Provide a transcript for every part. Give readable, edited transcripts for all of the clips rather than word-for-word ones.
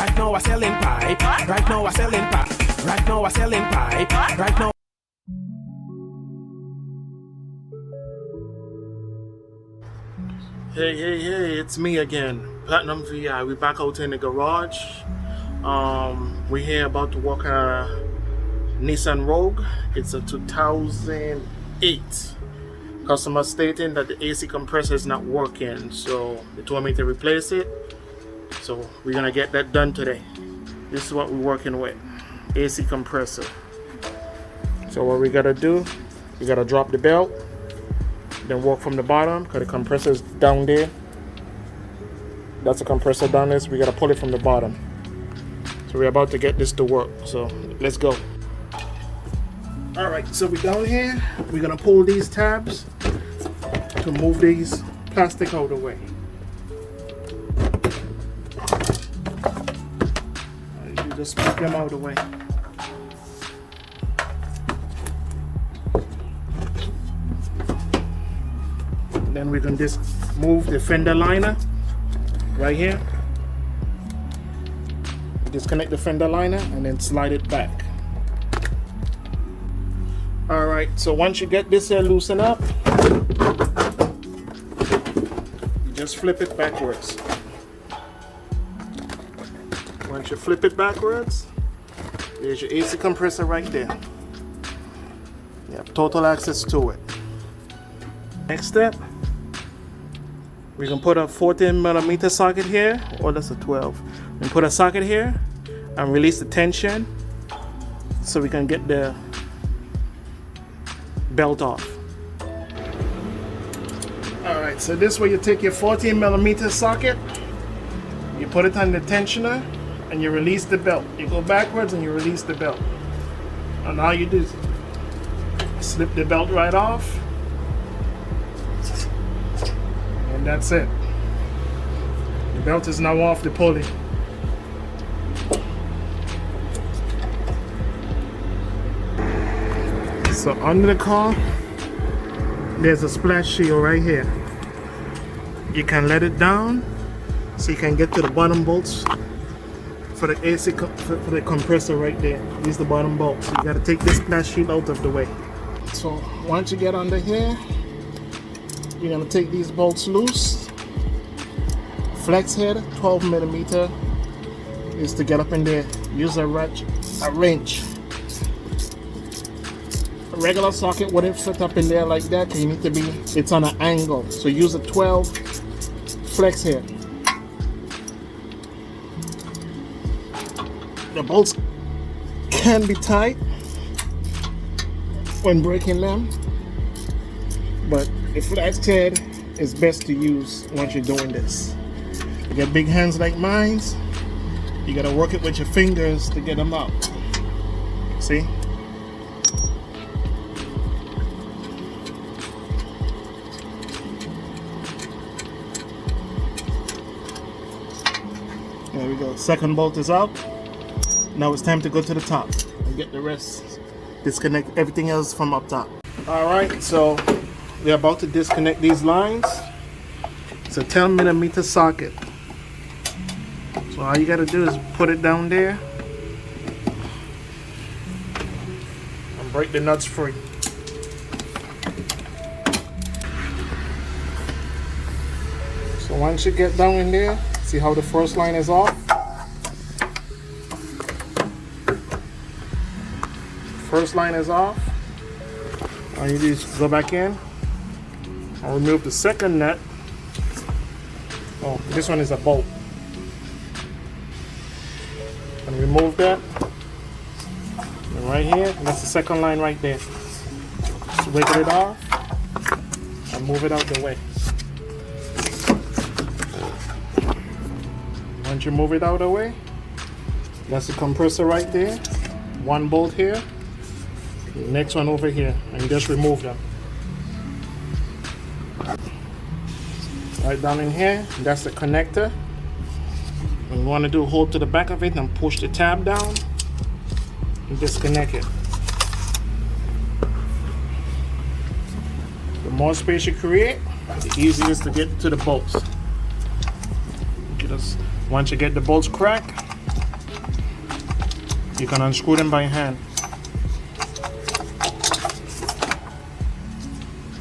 Right now I selling pipe. Right now I selling pipe. Right now I selling pipe. Right now. Hey, it's me again, Platnumvi. We're back out in the garage. We're here about to work a Nissan Rogue. It's a 2008. Customer stating that the AC compressor is not working, so they told me to replace it. So we're gonna get that done today. This is what we're working with, AC compressor. So what we gotta do, we gotta drop the belt, then work from the bottom because the compressor is down there. That's the compressor down there, so we gotta pull it from the bottom. So we're about to get this to work, so let's go. All right, so we're down here. We're gonna pull these tabs to move these plastic out of the way. You just move them out of the way. Then we can just move the fender liner right here. Disconnect the fender liner and then slide it back. All right, so once you get this here loosened up, you just flip it backwards. Once you flip it backwards, there's your AC compressor right there. You have total access to it. Next step, we can put a 14mm socket here, or that's a 12. We can put a socket here and release the tension so we can get the belt off. Alright, so this way you take your 14mm socket, you put it on the tensioner, and you release the belt. You go backwards and you release the belt. And all you do is slip the belt right off. And that's it. The belt is now off the pulley. So under the car, there's a splash shield right here. You can let it down so you can get to the bottom bolts for the AC for the compressor right there. These are the bottom bolts. So you got to take this splash shield out of the way. So once you get under here, you're gonna take these bolts loose. Flex head, 12mm, is to get up in there. Use a wrench. A regular socket wouldn't fit up in there like that. You need to be, it's on an angle. So use a 12 flex head. The bolts can be tight when breaking them, but the flex head is best to use once you're doing this. You get big hands like mine, you gotta work it with your fingers to get them out. See? There we go. Second bolt is out. Now it's time to go to the top and get the rest. Disconnect everything else from up top. Alright, so we're about to disconnect these lines. It's a 10mm socket. So all you gotta do is put it down there and break the nuts free. So once you get down in there, see how the first line is off? First line is off. All you do is go back in. I'll remove the second nut. Oh, this one is a bolt. And remove that. And right here, and that's the second line right there. Just wiggle it off and move it out the way. Once you move it out of the way, that's the compressor right there. One bolt here. The next one over here, and you just remove them. Right down in here, that's the connector. And you want to do, hold to the back of it and push the tab down and disconnect it. The more space you create, the easier it is to get to the bolts. You just, once you get the bolts cracked, You can unscrew them by hand.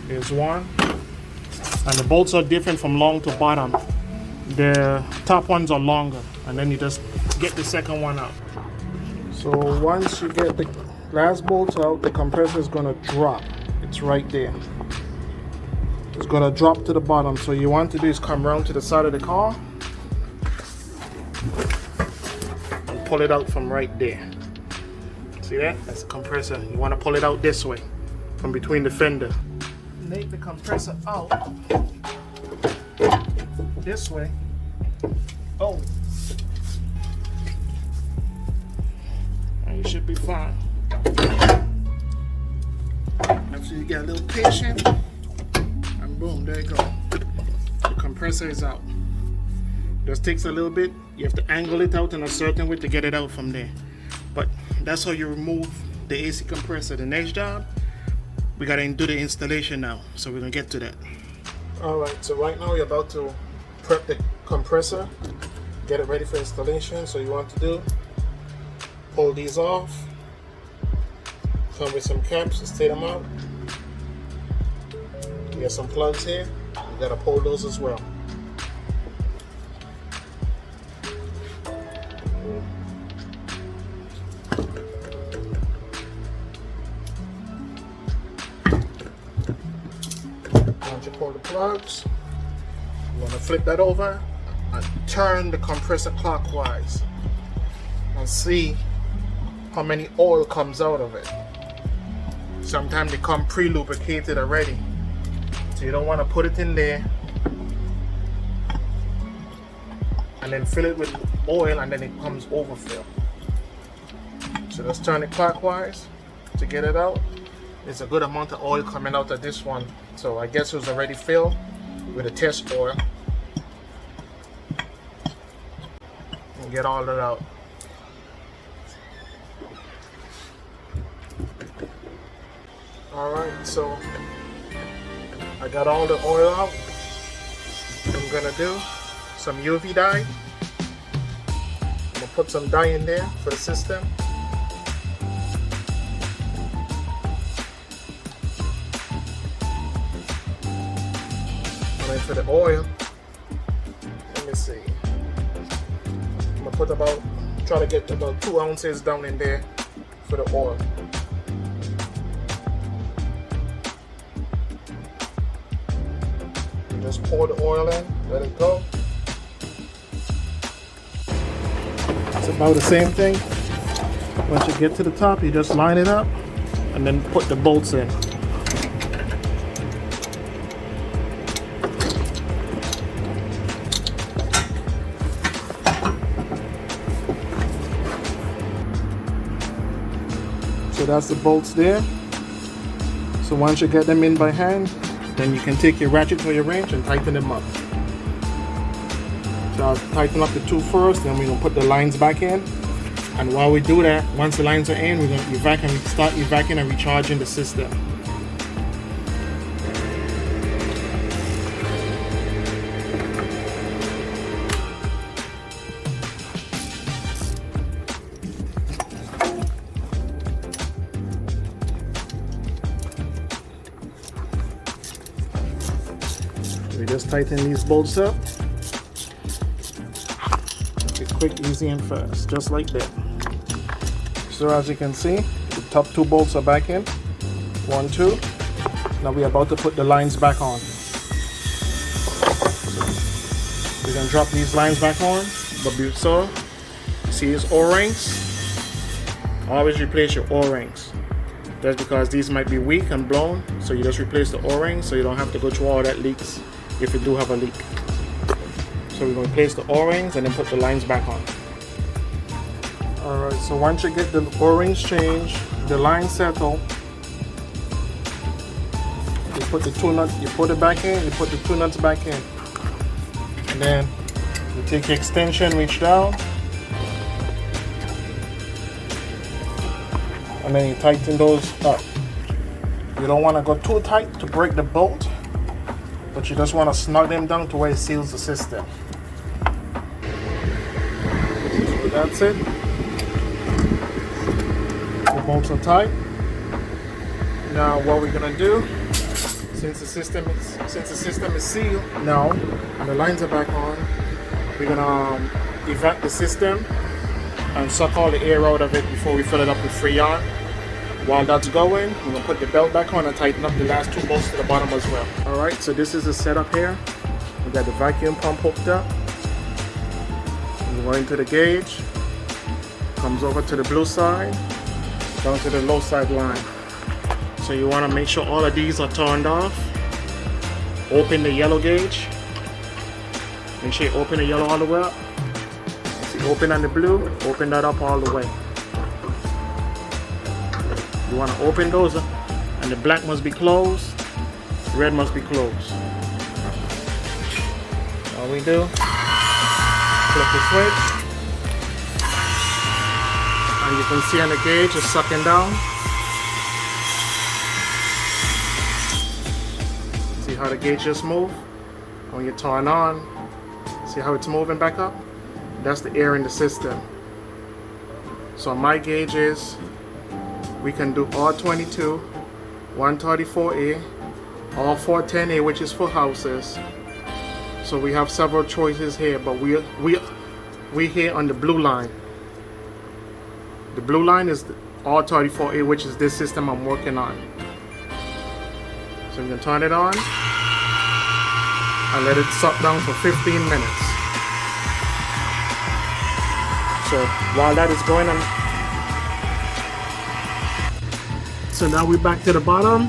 Here's one. And the bolts are different from long to bottom. The top ones are longer, and then you just get the second one out. So once you get the last bolt out, the compressor is going to drop. It's right there. It's going to drop to the bottom. So you want to do is come around to the side of the car and pull it out from right there. See that? That's the compressor. You want to pull it out this way from between the fender. Take the compressor out this way. Oh, and you should be fine. After you get a little patient, and boom, there you go. The compressor is out. Just takes a little bit. You have to angle it out in a certain way to get it out from there. But that's how you remove the AC compressor. The next job, we gotta do the installation now, so we're gonna get to that. Alright, so right now we're about to prep the compressor, get it ready for installation. So you want to do, pull these off, come with some caps to stay them out. You got some plugs here, you gotta pull those as well. Once you pull the plugs, you want to flip that over and turn the compressor clockwise and see how many oil comes out of it. Sometimes they come pre-lubricated already, so you don't want to put it in there and then fill it with oil and then it comes overfill. So just turn it clockwise to get it out. There's a good amount of oil coming out of this one, so I guess it was already filled with a test oil. And get all that out. Alright, so I got all the oil out. I'm gonna do some UV dye. I'm gonna put some dye in there for the system. And then for the oil, let me see. I'm gonna put try to get about 2 ounces down in there for the oil. Just pour the oil in, let it go. It's about the same thing. Once you get to the top, you just line it up and then put the bolts in. So that's the bolts there. So once you get them in by hand, then you can take your ratchet or your wrench and tighten them up. So I'll tighten up the two first, then we're going to put the lines back in. And while we do that, once the lines are in, we're going to start evacuating and recharging the system. We just tighten these bolts up. Make it quick, easy, and fast, just like that. So as you can see, the top two bolts are back in. 1, 2. Now we're about to put the lines back on. We're gonna drop these lines back on. But so, see these O-rings? Always replace your O-rings. That's because these might be weak and blown, so you just replace the O-rings so you don't have to go through all that leaks if you do have a leak. So we're going to replace the O-rings and then put the lines back on. Alright, so once you get the O-rings changed, the lines settle, you put the two nuts, you put it back in, you put the two nuts back in. And then you take your extension, reach down, and then you tighten those up. You don't want to go too tight to break the bolt, but you just want to snug them down to where it seals the system. So that's it. bolts are tight. Now what we're gonna do, since the system is sealed now and the lines are back on, we're gonna evap the system and suck all the air out of it before we fill it up with Freon. While that's going, we're gonna put the belt back on and tighten up the last 2 bolts to the bottom as well. Alright, so this is the setup here. We got the vacuum pump hooked up. We go into the gauge, comes over to the blue side, down to the low side line. So you wanna make sure all of these are turned off. Open the yellow gauge. Make sure you open the yellow all the way up. See, open on the blue, open that up all the way. You want to open those and the black must be closed, red must be closed. All we do, flip the switch, and you can see on the gauge it's sucking down. See how the gauge just moved? When you turn on, see how it's moving back up? That's the air in the system. So my gauge is, we can do R22, 134A, or 410A, which is for houses. So we have several choices here, but we here on the blue line. The blue line is the R34A, which is this system I'm working on. So we can turn it on and let it suck down for 15 minutes. So while that is going on, so now we're back to the bottom.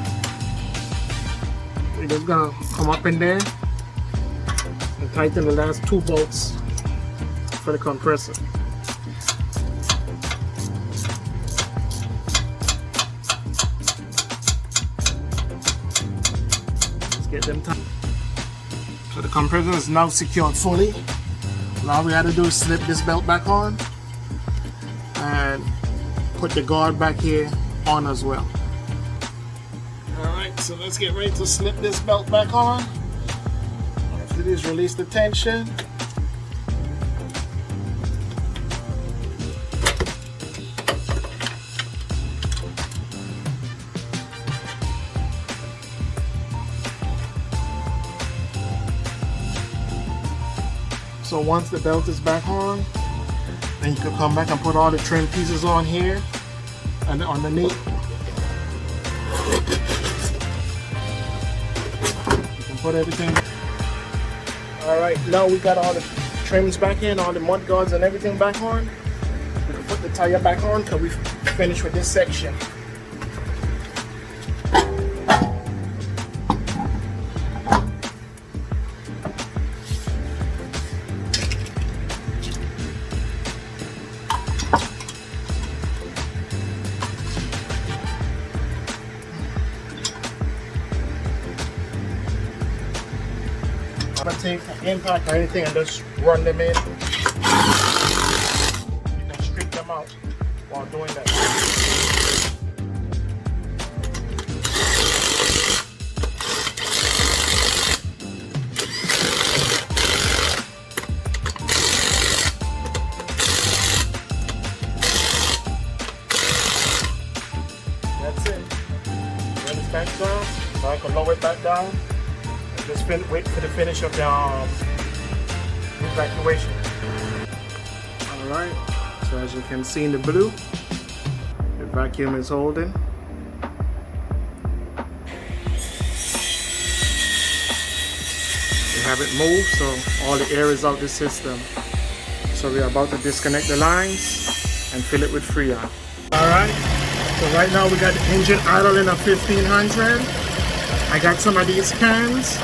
We're just gonna come up in there and tighten the last 2 bolts for the compressor. Let's get them tight. So the compressor is now secured fully. Now all we had to do is slip this belt back on and put the guard back here on as well. Alright, so let's get ready to slip this belt back on. After this, release the tension. So once the belt is back on, then you can come back and put all the trim pieces on here and underneath. You can put everything. Alright, now we got all the trims back in, all the mud guards and everything back on. We can put the tire back on because we finished with this section. I'm gonna take an impact or anything and just run them in. You can strip them out while doing that. That's it. Run it back down, so I can lower it back down. Just wait for the finish of the evacuation. Alright, so as you can see in the blue, the vacuum is holding. We haven't moved, so all the air is out the system. So we are about to disconnect the lines and fill it with Freon. Alright, so right now we got the engine idling at 1500. I got some of these cans.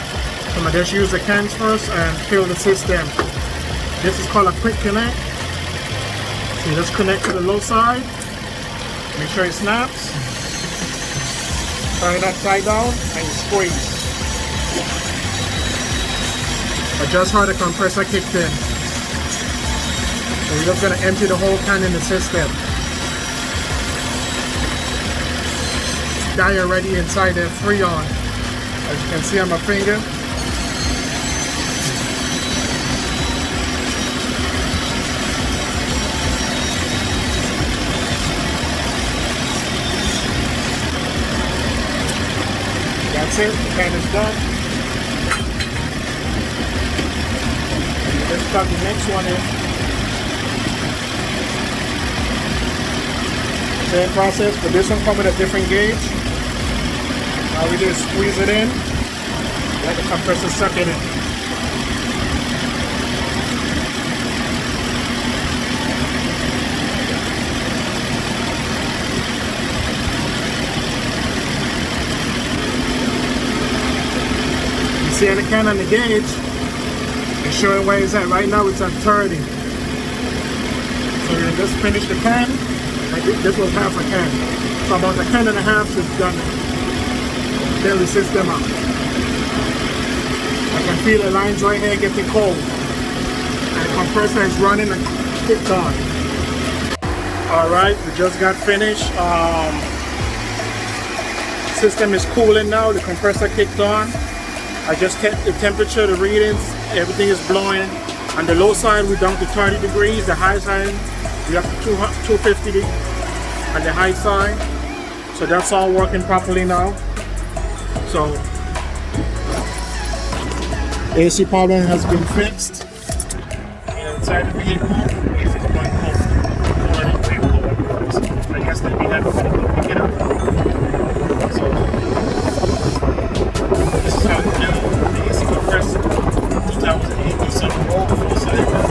So I just use the cans first and fill the system. This is called a quick connect. So you just connect to the low side. Make sure it snaps. Turn it upside down and you squeeze. Adjust how the compressor kicked in. So we're just going to empty the whole can in the system. Dye already inside there, Freon. As you can see on my finger. can is done. Let's plug the next one in. Same process, but this one comes with a different gauge. Now we just squeeze it in, let the compressor suck it in. You see the can on the gauge, it's showing where it's at. Right now it's at 30. So we just finished the can. This was half a can. So about a can and a half is done. Fill the system up. I can feel the lines right here getting cold. And the compressor is running and kicked on. Alright, we just got finished. System is cooling now. The compressor kicked on. I just kept the temperature, the readings, everything is blowing. On the low side we're down to 30 degrees. The high side we have 250 on the high side. So that's all working properly now. So AC problem has been fixed. Inside the vehicle, AC is going cold. I guess they'll be happy to pick it up. So this is how we do the AC compressor 2008 Nissan Rogue full cylinder.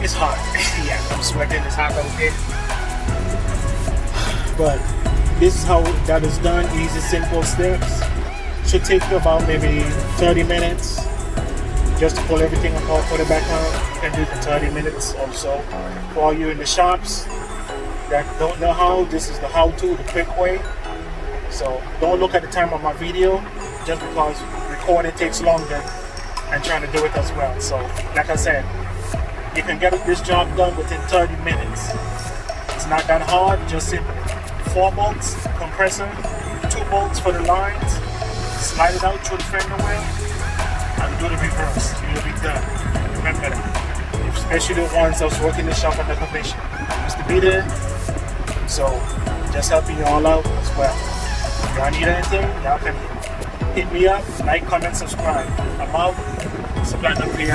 It's hot. Yeah, I'm sweating. It's hot out here. But this is how that is done. Easy, simple steps. Should take you about maybe 30 minutes just to pull everything apart, put it back on. You can do it in 30 minutes or so. For all you in the shops that don't know how, this is the how-to, the quick way. So don't look at the time of my video just because recording takes longer and trying to do it as well. So like I said, you can get this job done within 30 minutes. It's not that hard, just simple. 4 bolts, compressor, 2 bolts for the lines, slide it out through the fender well, and do the reverse. You'll be done. Remember that. Especially the ones that's working the shop under commission. Used to be there, so just helping you all out as well. If y'all need anything, y'all can hit me up, like, comment, subscribe. I'm out. It's Platnumvi.